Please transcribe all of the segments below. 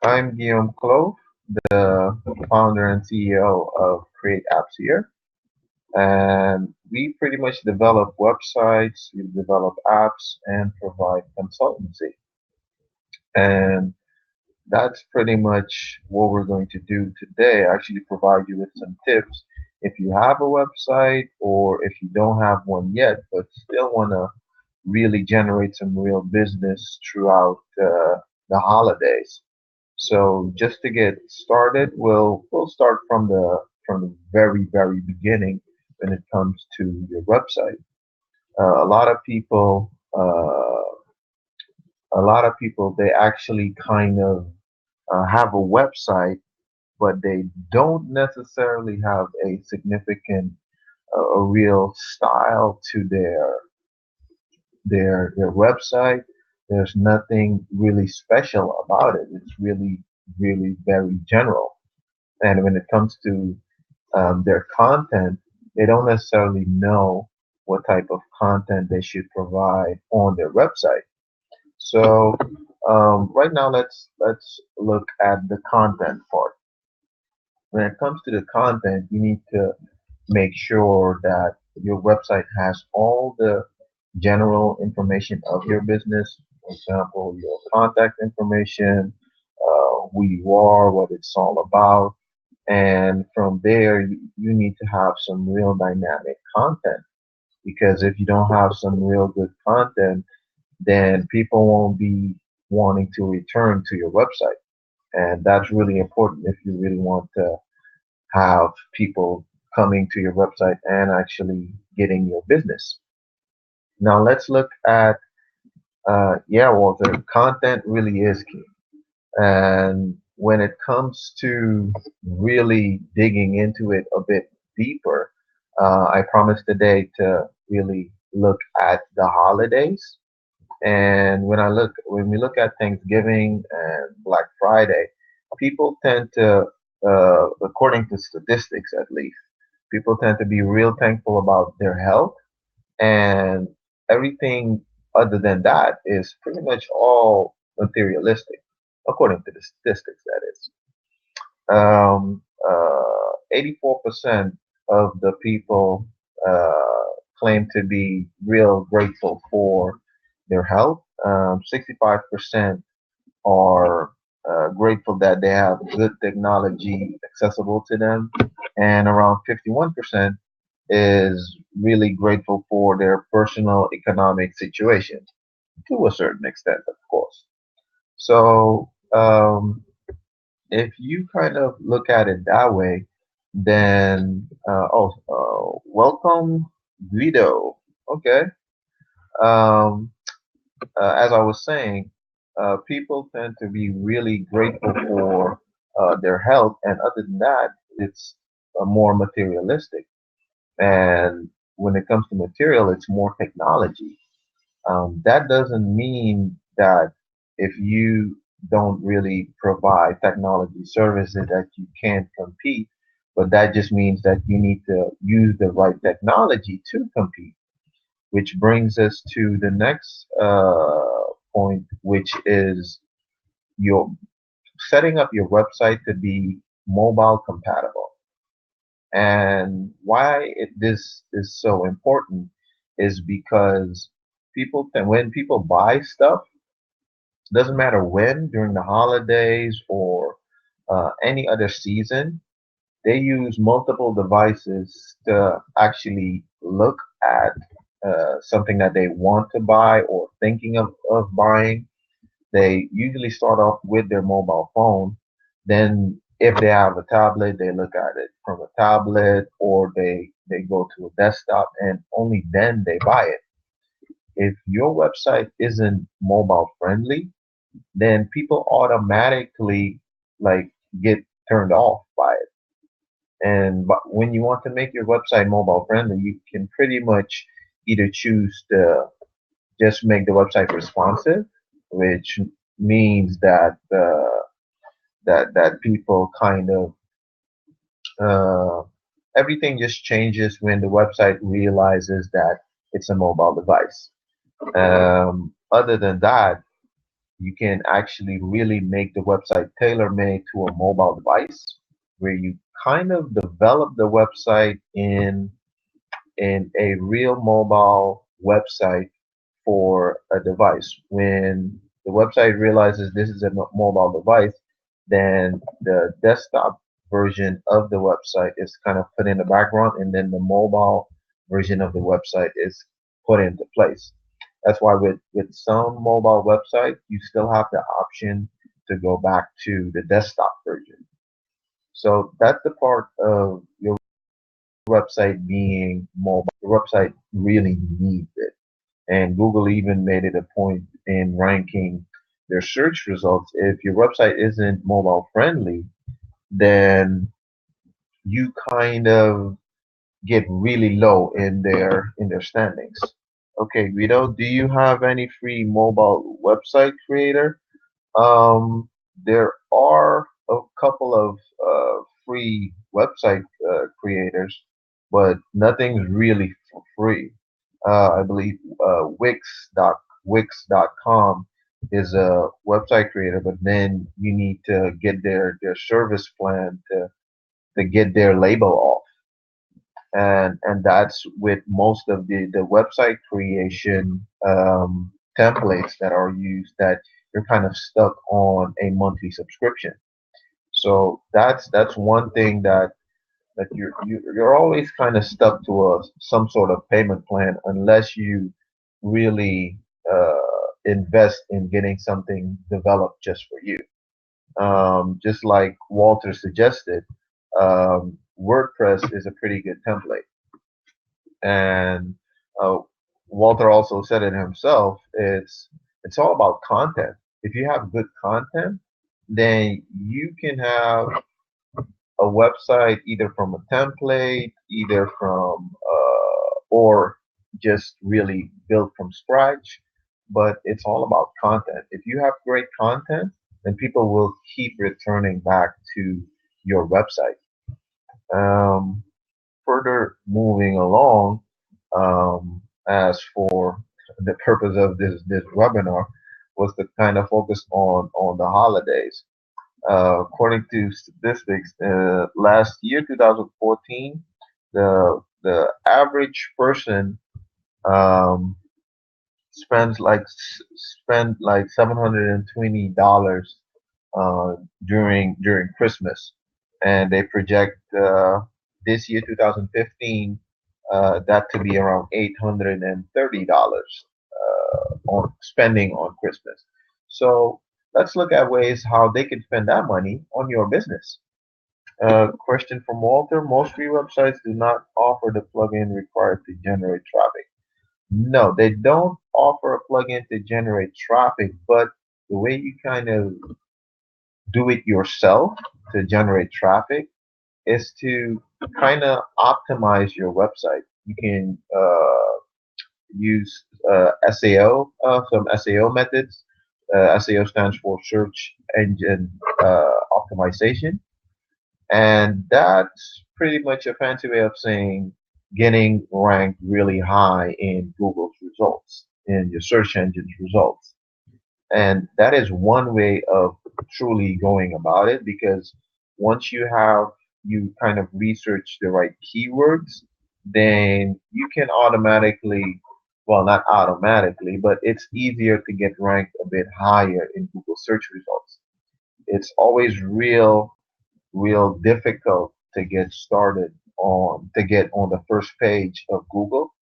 I'm Guillaume Clove, the founder and CEO of Create Apps here. And we pretty much develop websites, we develop apps, and provide consultancy. And that's pretty much what we're going to do today. Actually, provide you with some tips. If you have a website or if you don't have one yet, but still want to really generate some real business throughout the holidays. So just to get started, we'll start from the very beginning when it comes to your website. A lot of people, they actually kind of have a website, but they don't necessarily have a significant, a real style to their website. There's nothing really special about it. It's really very general. And when it comes to their content, they don't necessarily know what type of content they should provide on their website. So right now, let's look at the content part. When it comes to the content, you need to make sure that your website has all the general information of your business. For example, your contact information, who you are, what it's all about. And from there, you need to have some real dynamic content because if you don't have some real good content, then people won't be wanting to return to your website. And that's really important if you really want to have people coming to your website and actually getting your business. Now let's look at, well, the content really is key. And when it comes to really digging into it a bit deeper, I promise today to really look at the holidays. And when we look at Thanksgiving and Black Friday, people tend to, according to statistics at least, people tend to be real thankful about their health, and everything other than that is pretty much all materialistic, according to the statistics, that is. 84% of the people claim to be real grateful for their health. 65% are grateful that they have good technology accessible to them, and around 51% is really grateful for their personal economic situation to a certain extent, of course. So, if you kind of look at it that way, then welcome Guido. Okay. Um, as I was saying, people tend to be really grateful for their health, and other than that, it's more materialistic. And when it comes to material, it's more technology. That doesn't mean that if you don't really provide technology services that you can't compete, but that just means that you need to use the right technology to compete, which brings us to the next point, which is your setting up your website to be mobile compatible. And why this is so important is because when people buy stuff, doesn't matter when, during the holidays or any other season, they use multiple devices to actually look at something that they want to buy or thinking of buying. They usually start off with their mobile phone. Then, if they have a tablet, they look at it from a tablet, or they go to a desktop, and only then they buy it. If your website isn't mobile friendly, then people automatically like get turned off by it. And but when you want to make your website mobile friendly, you can pretty much either choose to just make the website responsive, which means that that people kind of uh, everything just changes when the website realizes that it's a mobile device. Other than that, You can actually really make the website tailor-made to a mobile device, where you kind of develop the website in a real mobile website for a device. When the website realizes this is a mobile device, then the desktop version of the website is kind of put in the background, and then the mobile version of the website is put into place. That's why with some mobile websites, you still have the option to go back to the desktop version. So that's the part of your website being mobile. The website really needs it. And Google even made it a point in ranking their search results. If your website isn't mobile friendly, then you kind of get really low in their standings. Okay, Guido, do you have any free mobile website creator? There are a couple of free website creators, but nothing's really for free. I believe Wix.com is a website creator, but then you need to get their service plan to get their label off, and that's with most of the website creation templates that are used, that you're kind of stuck on a monthly subscription. So that's one thing that you're always kind of stuck to some sort of payment plan, unless you really invest in getting something developed just for you. Just like Walter suggested, WordPress is a pretty good template. And uh, Walter also said it himself. It's all about content. If you have good content, then you can have a website either from a template, either from or just really built from scratch. But it's all about content. If you have great content, then people will keep returning back to your website. Um, Further moving along, as for the purpose of this webinar, was to kind of focus on the holidays. According to statistics, last year, 2014, the average person um, spent like $720 during Christmas, and they project this year, 2015, that to be around $830 on spending on Christmas. So let's look at ways how they can spend that money on your business. Question from Walter: most free websites do not offer the plugin required to generate traffic. No, they don't offer a plugin to generate traffic, but the way you kind of do it yourself to generate traffic is to kind of optimize your website. You can use SEO, some SEO methods. SEO stands for search engine optimization, and that's pretty much a fancy way of saying getting ranked really high in Google's results, in your search engine's results. And that is one way of truly going about it, because once you kind of research the right keywords, then you can automatically, well, not automatically, but it's easier to get ranked a bit higher in Google search results. It's always real difficult to get started to get on the first page of Google,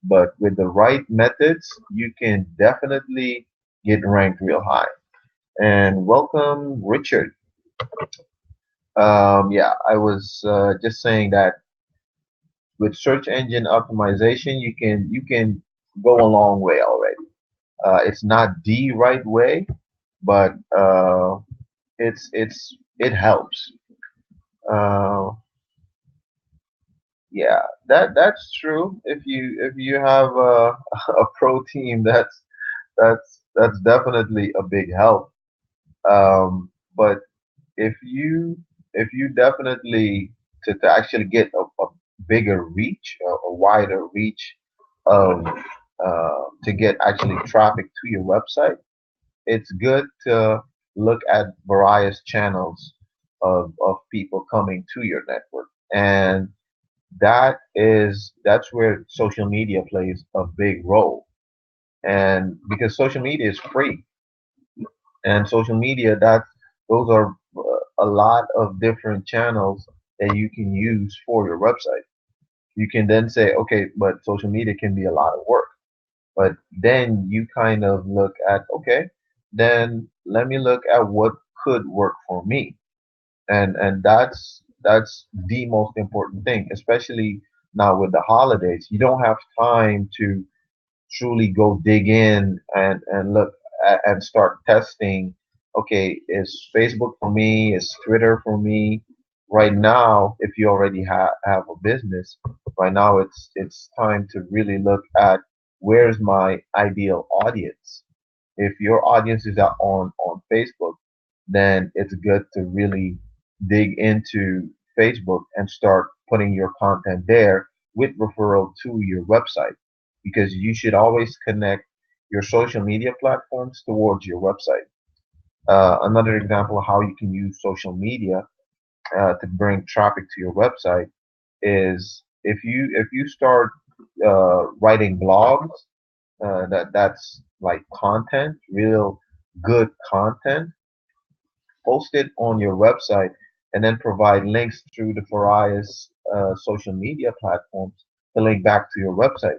but with the right methods, you can definitely get ranked real high. And welcome, Richard. Yeah, I was just saying that with search engine optimization, you can go a long way already. It's not the right way, but it helps. Uh, yeah, that's true. If you have a pro team, that's definitely a big help. But if you if you definitely to actually get a bigger reach, a wider reach of to get actually traffic to your website, it's good to look at various channels of people coming to your network. And that's where social media plays a big role. And because social media is free, and social media, those are a lot of different channels that you can use for your website. You can then say, okay, but social media can be a lot of work. But then you kind of look at, okay, then let me look at what could work for me. And that's the most important thing, especially now with the holidays. You don't have time to truly go dig in and look and start testing. Okay, is Facebook for me? Is Twitter for me? Right now, if you already have a business, right now it's time to really look at where's my ideal audience. If your audience is out on Facebook, then it's good to really dig into Facebook and start putting your content there with referral to your website, because you should always connect your social media platforms towards your website. Another example of how you can use social media to bring traffic to your website is if you start writing blogs, that's like content, real good content, post it on your website, and then provide links through the various social media platforms to link back to your website.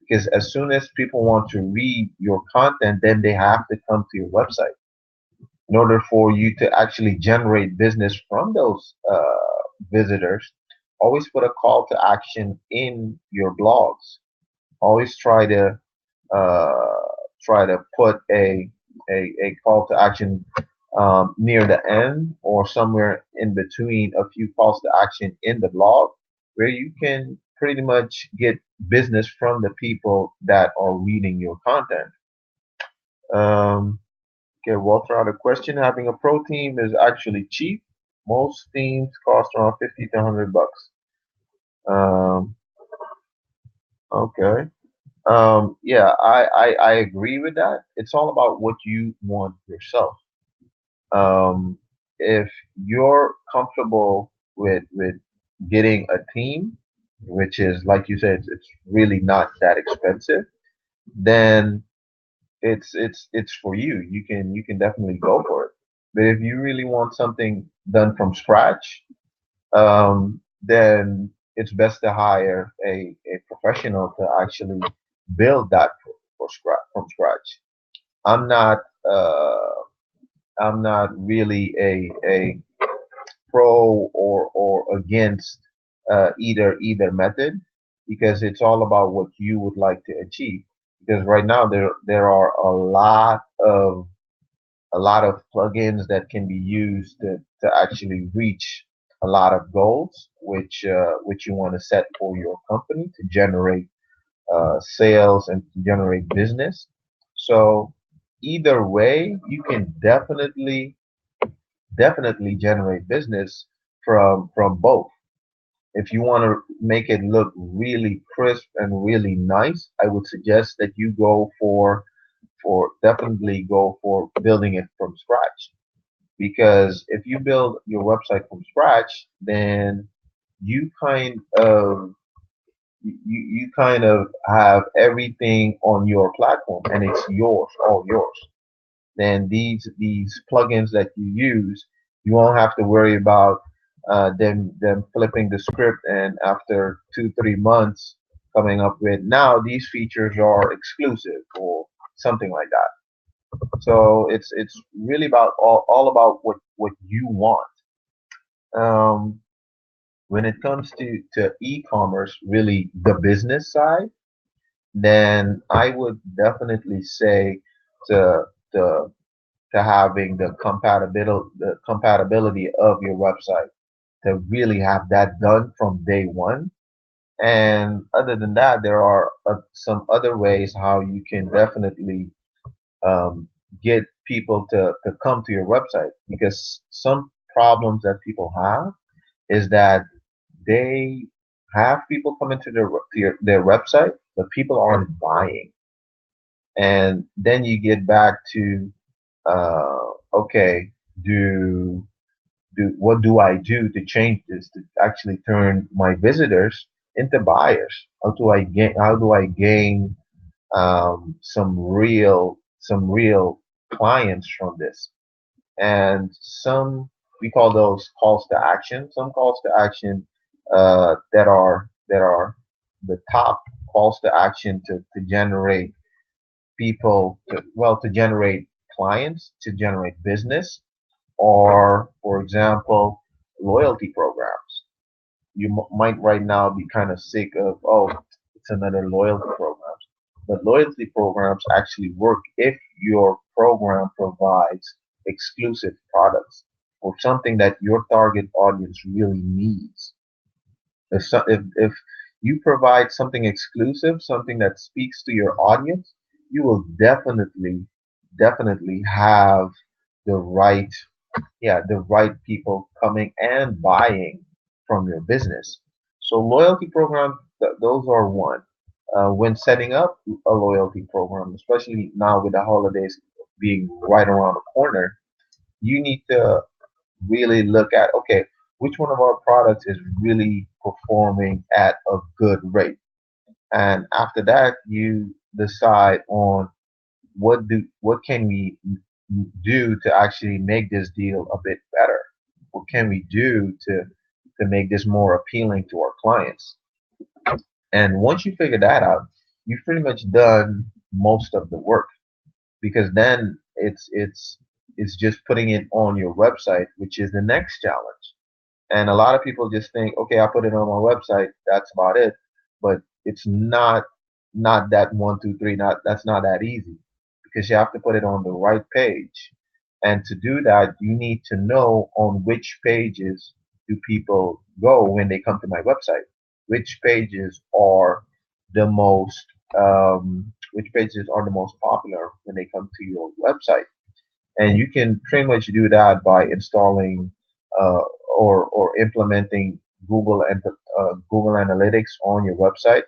Because as soon as people want to read your content, then they have to come to your website. In order for you to actually generate business from those visitors, always put a call to action in your blogs. Always uh, try to put a call to action near the end or somewhere in between a few calls to action in the blog, where you can pretty much get business from the people that are reading your content. Um, okay, Walter, out of question, having a pro team is actually cheap. Most teams cost around 50 to 100 bucks. Um, okay. Yeah, I agree with that. It's all about what you want yourself. Um, if you're comfortable with getting a team, which is like you said, it's really not that expensive, then it's for you. You can definitely go for it. But if you really want something done from scratch, then it's best to hire a professional to actually build that for scratch from scratch. I'm not uh, I'm not really a pro or against either method, because it's all about what you would like to achieve. Because right now there are a lot of plugins that can be used to actually reach a lot of goals which you want to set for your company to generate sales and to generate business. So either way, you can definitely generate business from both. If you want to make it look really crisp and really nice, I would suggest that you go for definitely go for building it from scratch. Because if you build your website from scratch, then you kind of have everything on your platform and it's yours, all yours. Then these plugins that you use, you won't have to worry about them flipping the script and after 2 3 months coming up with now these features are exclusive or something like that. So it's really about all about what you want. Um, when it comes to e-commerce, really the business side, then I would definitely say to to to having the compatibility of your website, to really have that done from day one. And other than that, there are some other ways how you can definitely um, get people to come to your website, because some problems that people have is that they have people come into their website, but people aren't buying. And then you get back to Okay, do what do I do to change this to actually turn my visitors into buyers? How do I gain some real clients from this? And we call those calls to action. Some calls to action that are the top calls to action to generate to generate clients, to generate business, or for example, loyalty programs. You might right now be kind of sick of, oh, it's another loyalty program. But loyalty programs actually work if your program provides exclusive products or something that your target audience really needs. If you provide something exclusive, something that speaks to your audience, you will definitely have the right, yeah, the right people coming and buying from your business. So loyalty programs, those are one. When setting up a loyalty program, especially now with the holidays being right around the corner, you need to really look at, okay, which one of our products is really performing at a good rate. And after that, you decide on what can we do to actually make this deal a bit better? What can we do to make this more appealing to our clients? And once you figure that out, you've pretty much done most of the work, because then it's just putting it on your website, which is the next challenge. And a lot of people just think, okay, I put it on my website, that's about it. But it's not that one, two, three, not that's not that easy, because you have to put it on the right page. And to do that, you need to know on which pages do people go when they come to my website. Which pages are the most which pages are the most popular when they come to your website. And you can pretty much do that by installing uh, or implementing Google Analytics on your website.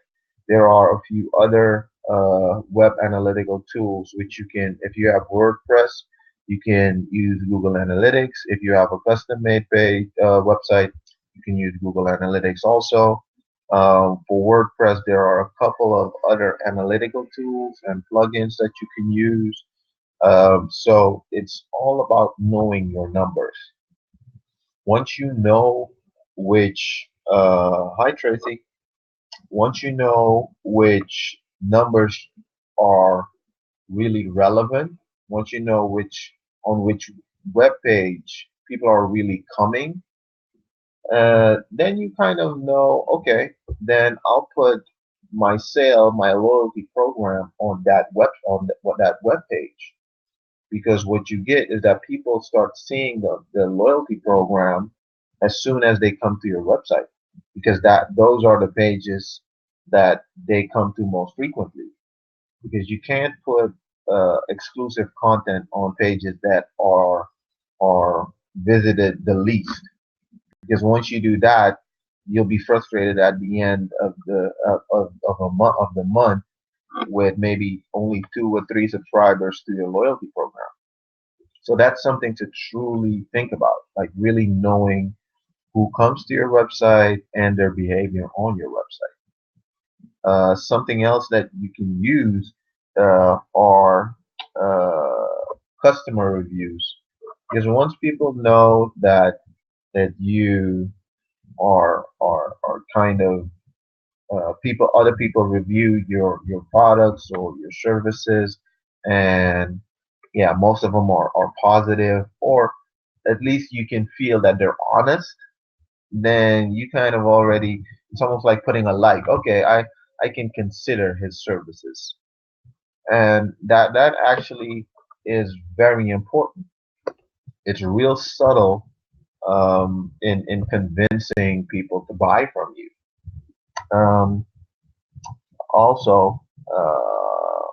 There are a few other web analytical tools which you can, if you have WordPress, you can use Google Analytics. If you have a custom-made page website, you can use Google Analytics also. For WordPress, there are a couple of other analytical tools and plugins that you can use. So it's all about knowing your numbers. Once you know hi Tracy, once you know which numbers are really relevant, once you know which web page people are really coming, then you kind of know, okay, then I'll put my loyalty program on that web page. Because what you get is that people start seeing the loyalty program as soon as they come to your website, because those are the pages that they come to most frequently, because you can't put exclusive content on pages that are visited the least, because once you do that, you'll be frustrated at the end of the month with maybe only 2 or 3 subscribers to your loyalty program. So that's something to truly think about, like really knowing who comes to your website and their behavior on your website. Something else that you can use are customer reviews, because once people know that you are kind of other people review your products or your services, and yeah, most of them are positive, or at least you can feel that they're honest, then you kind of already, it's almost like putting a like, okay, I can consider his services. And that actually is very important. It's real subtle in convincing people to buy from you. Um, Also, uh,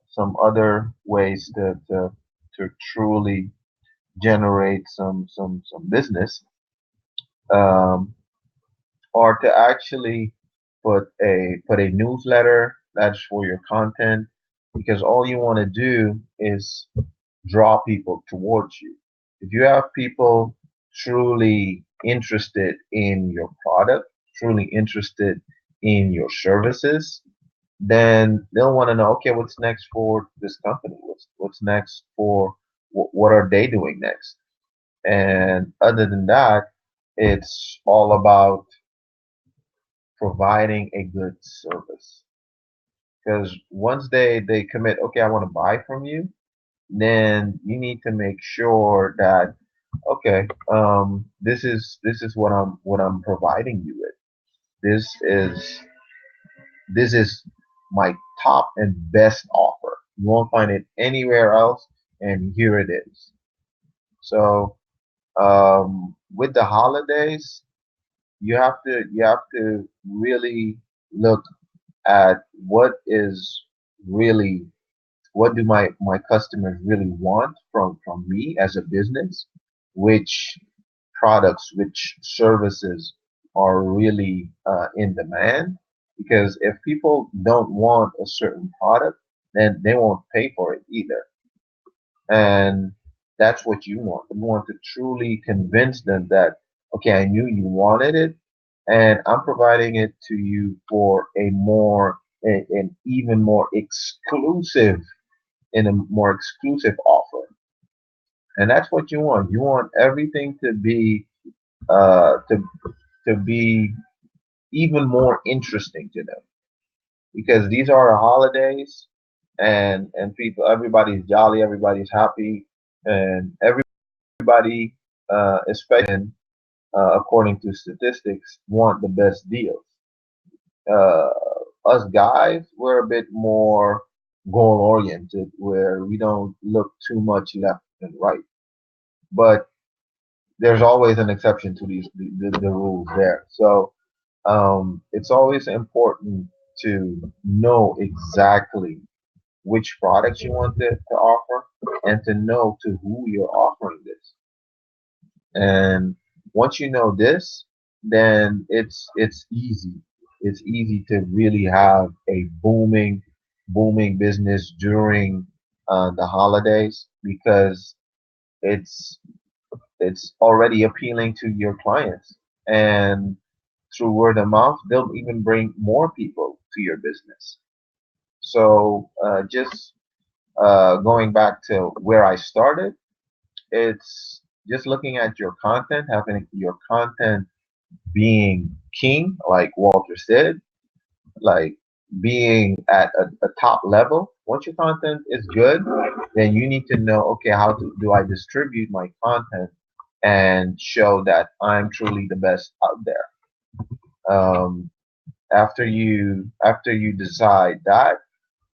some other ways to truly generate some business um, are to actually put a newsletter that's for your content, because all you want to do is draw people towards you. If you have people truly interested in your product, truly interested in your services, then they'll want to know, okay, what's next for this company? What's next for what are they doing next? And other than that, it's all about providing a good service. Because once they commit, okay, I want to buy from you, then you need to make sure that okay, this is what I'm providing you with. This is this is my top and best offer. You won't find it anywhere else, and here it is. So with the holidays, you have to really look at really what do my customers really want from me as a business, which products, which services are really in demand. Because if people don't want a certain product, then they won't pay for it either. And that's what you want. You want to truly convince them that, okay, I knew you wanted it, and I'm providing it to you for an even more exclusive, in a more exclusive offer. And that's what you want. You want everything to be uh, to to be even more interesting to them, because these are the holidays, and people, everybody's jolly, everybody's happy, and everybody, especially according to statistics, want the best deals. Uh, us guys, we're a bit more goal oriented, where we don't look too much left and right. But there's always an exception to the rules there. So it's always important to know exactly which products you want to offer, and to know to who you're offering this. And once you know this, then it's easy. It's easy to really have a booming business during the holidays, because it's it's already appealing to your clients, and through word of mouth, they'll even bring more people to your business. So just going back to where I started, it's just looking at your content, having your content being king, like Walter said, like being at a top level. Once your content is good, then you need to know, okay, do I distribute my content and show that I'm truly the best out there. Um, after you decide that,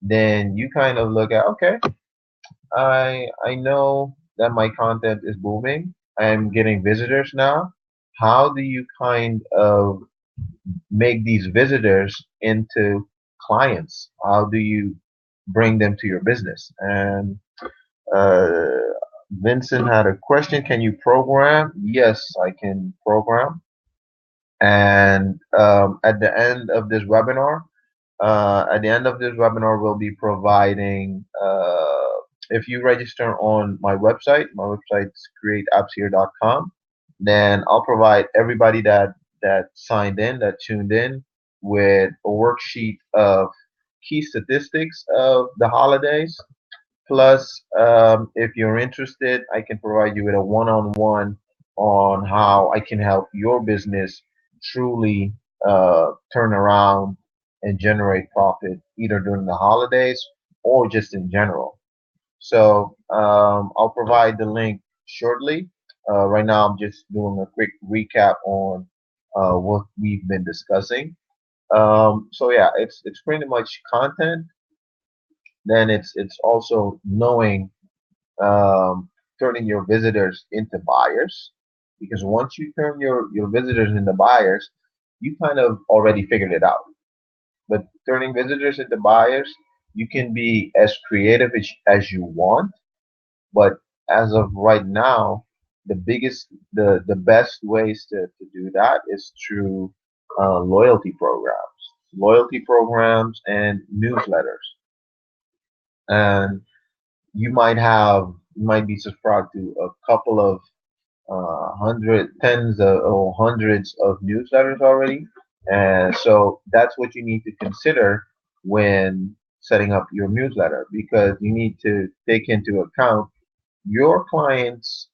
then you kind of look at, okay, I know that my content is booming. I'm getting visitors now. How do you kind of make these visitors into clients? How do you bring them to your business? And uh, Vincent had a question. Can you program? Yes, I can program. And at the end of this webinar, we'll be providing, if you register on my website's createappshere.com, then I'll provide everybody that signed in, that tuned in, with a worksheet of key statistics of the holidays. Plus, if you're interested, I can provide you with a one-on-one on how I can help your business truly turn around and generate profit, either during the holidays or just in general. So I'll provide the link shortly. Right now, I'm just doing a quick recap on what we've been discussing. So yeah, it's pretty much content. Then it's also knowing, um, turning your visitors into buyers, because once you turn your visitors into buyers, you kind of already figured it out. But turning visitors into buyers, you can be as creative as you want, but as of right now, the best ways to do that is through loyalty programs and newsletters. And you might have might be subscribed to a couple of tens or hundreds of newsletters already. And so that's what you need to consider when setting up your newsletter, because you need to take into account your clients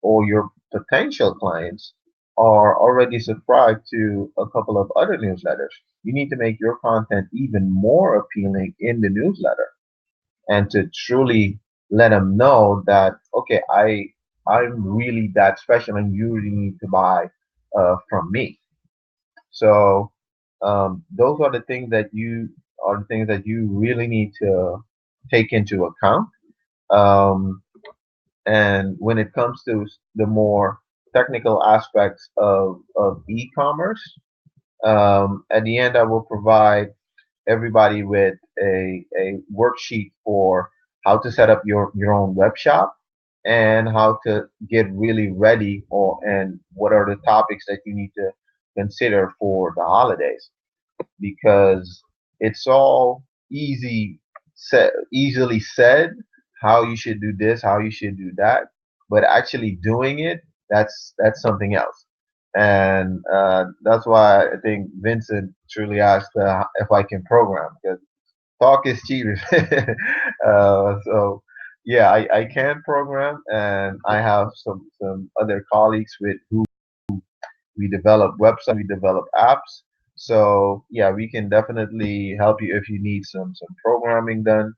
or your potential clients are already subscribed to a couple of other newsletters. You need to make your content even more appealing in the newsletter and to truly let them know that, okay, I'm really that special and you really need to buy from me. So those are the things that you really need to take into account. Um, and when it comes to the more technical aspects of e-commerce, at the end I will provide everybody with a worksheet for how to set up your own web shop and how to get really ready and what are the topics that you need to consider for the holidays, because it's all easily said how you should do this, how you should do that, but actually doing it, that's something else. And that's why I think Vincent truly asked if I can program, because talk is cheap. So yeah, I can program, and I have some other colleagues with who we develop websites, we develop apps. So yeah, we can definitely help you if you need some programming done.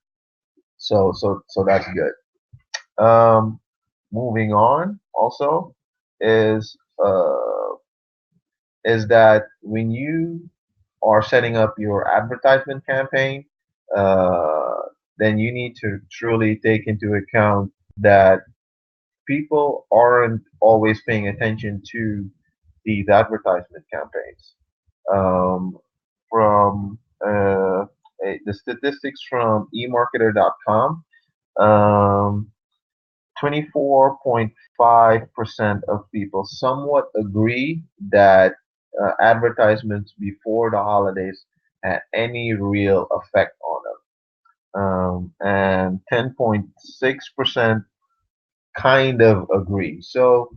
So that's good. Moving on also is uh, is that when you are setting up your advertisement campaign, uh, then you need to truly take into account that people aren't always paying attention to these advertisement campaigns. Um, from the statistics from emarketer.com, 24.5% of people somewhat agree that advertisements before the holidays had any real effect on them. And 10.6% kind of agree. So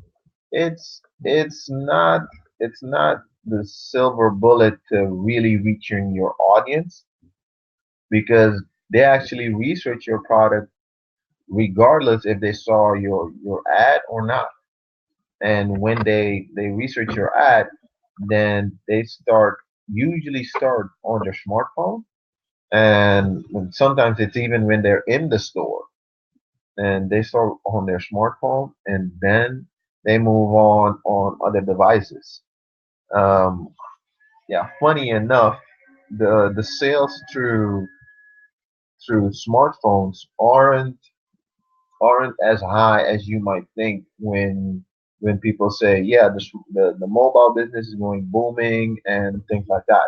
it's not the silver bullet to really reaching your audience, because they actually research your product regardless if they saw your ad or not. And when they research your ad, then they usually start on their smartphone, and sometimes it's even when they're in the store, and they start on their smartphone, and then they move on other devices. Um, yeah, funny enough, the sales through smartphones aren't as high as you might think when people say, yeah, the mobile business is going booming and things like that.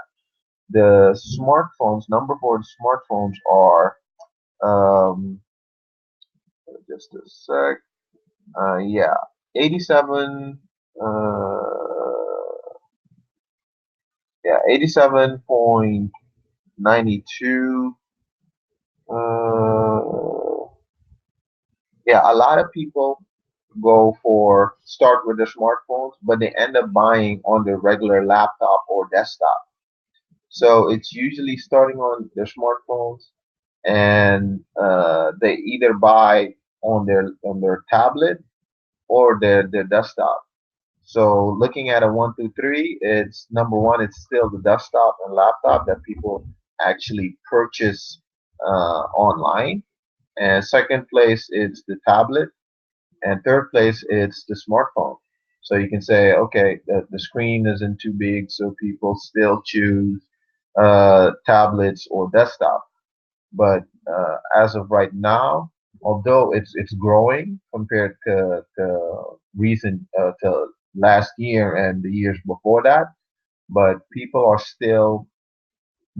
The smartphones, number four, the smartphones are, um, just a sec, yeah, 87, uh, yeah, 87.92. Uh, yeah, a lot of people go for start with their smartphones, but they end up buying on their regular laptop or desktop. So it's usually starting on their smartphones, and they either buy on their tablet or their desktop. So looking at a one, two, three, it's number one, it's still the desktop and laptop that people actually purchase online. And second place, it's the tablet. And third place, it's the smartphone. So you can say, okay, the screen isn't too big, so people still choose tablets or desktop. But as of right now, although it's growing compared to recent to last year and the years before that, but people are still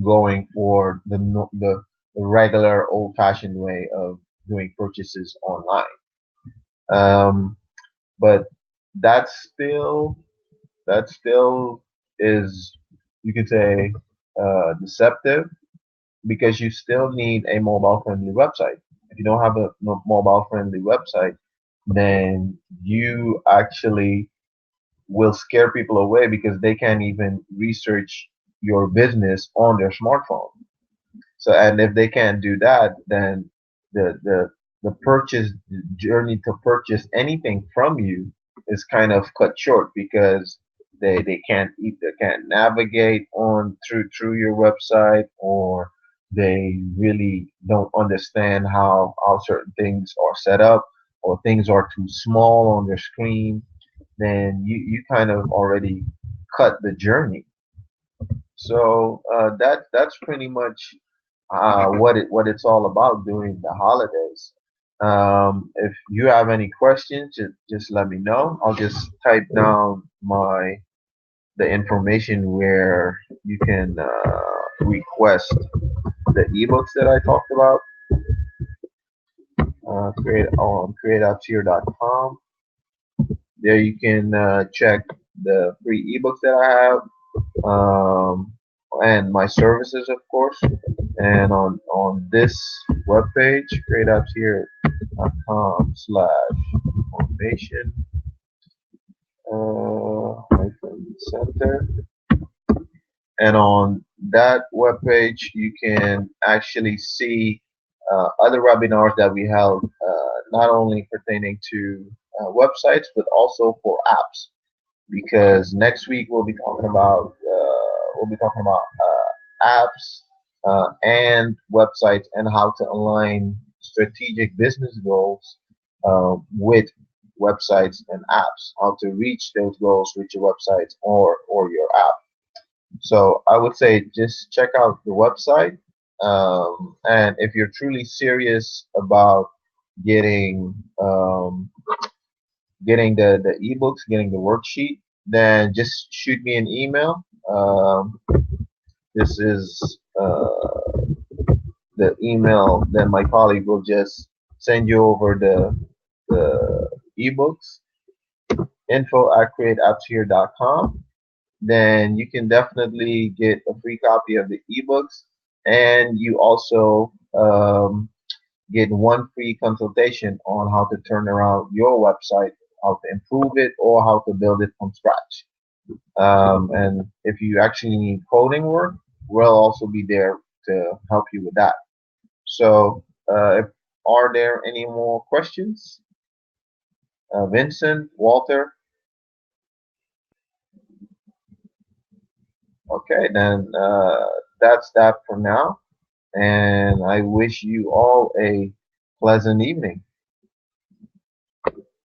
going for the regular old-fashioned way of doing purchases online. Um, but that's still that still is, you could say, deceptive, because you still need a mobile friendly website. if you don't have a mobile friendly website, then you actually will scare people away because they can't even research your business on their smartphone. So, and if they can't do that, then the purchase journey to purchase anything from you is kind of cut short because they can't either can't navigate on through your website, or they really don't understand how certain things are set up, or things are too small on their screen. Then you kind of already cut the journey. So that's pretty much what it's all about during the holidays. If you have any questions, just let me know. I'll just type down the information where you can request the ebooks that I talked about. Createuptier.com. There you can check the free ebooks that I have, and my services, of course. And on this webpage, createuptier.com/information center. And on that webpage, you can actually see other webinars that we held, not only pertaining to websites, but also for apps. Because next week we'll be talking about apps and websites, and how to align strategic business goals with websites and apps. How to reach those goals with your websites or your app. So I would say just check out the website, and if you're truly serious about getting getting the ebooks, getting the worksheet, then just shoot me an email. This is the email. Then my colleague will just send you over the ebooks. info@createapps.com. Then you can definitely get a free copy of the ebooks, and you also get one free consultation on how to turn around your website, how to improve it, or how to build it from scratch. And if you actually need coding work, we'll also be there to help you with that. So, are there any more questions? Vincent, Walter? Okay, then that's that for now. And I wish you all a pleasant evening.